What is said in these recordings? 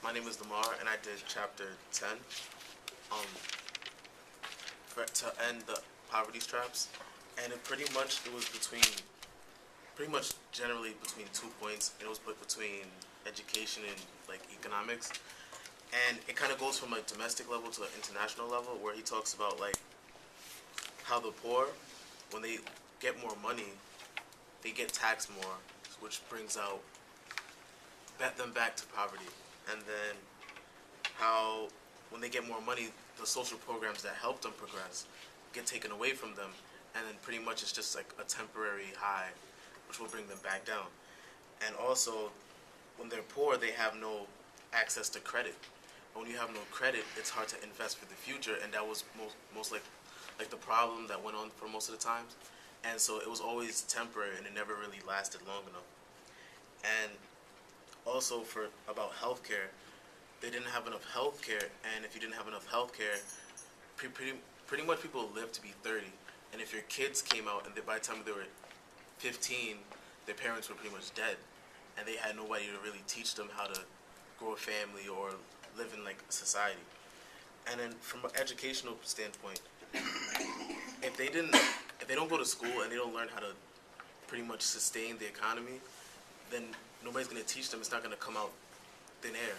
My name is Lamar, and I did chapter 10 um, to end the poverty traps. And it was pretty much generally between 2 points. It was put between education and like economics. And it kind of goes from a domestic level to an international level, where he talks about like how the poor, when they get more money, they get taxed more, which brings out them back to poverty. And then how when they get more money, the social programs that help them progress get taken away from them, and then pretty much it's just like a temporary high, which will bring them back down. And also, when they're poor, they have no access to credit. When you have no credit, it's hard to invest for the future, and that was most like the problem that went on for most of the times. And so it was always temporary, and it never really lasted long enough. And also for about healthcare, they didn't have enough healthcare, and if you didn't have enough healthcare, pretty much people lived to be 30. And if your kids came out and by the time they were 15, their parents were pretty much dead, and they had nobody to really teach them how to grow a family or live in like society. And then from an educational standpoint, if they don't go to school and they don't learn how to pretty much sustain the economy, then nobody's going to teach them. It's not going to come out thin air.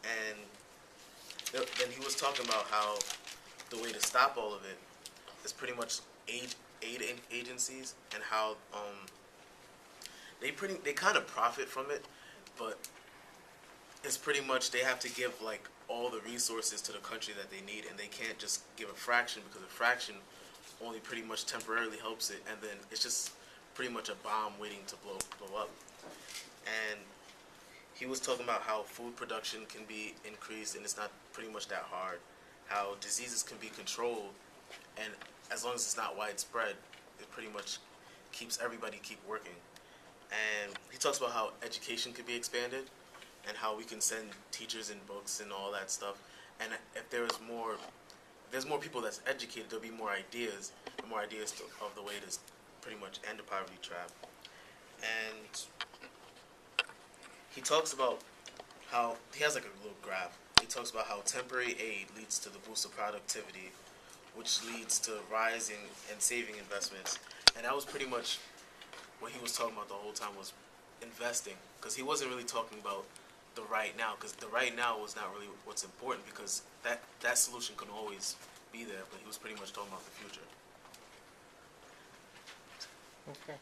And then he was talking about how the way to stop all of it is pretty much aid agencies, and how they kind of profit from it, but it's pretty much they have to give like all the resources to the country that they need, and they can't just give a fraction, because a fraction only pretty much temporarily helps it, and then it's just pretty much a bomb waiting to blow up. And he was talking about how food production can be increased, and it's not pretty much that hard. How diseases can be controlled, and as long as it's not widespread, it pretty much keeps everybody keep working. And he talks about how education could be expanded, and how we can send teachers and books and all that stuff. And if there's more people that's educated, there'll be more ideas, of the way to pretty much end the poverty trap. And he talks about how he has like a little graph. He talks about how temporary aid leads to the boost of productivity, which leads to rising and saving investments. And that was pretty much what he was talking about the whole time, was investing, because he wasn't really talking about the right now, because the right now was not really what's important, because that solution can always be there, but he was pretty much talking about the future. Okay.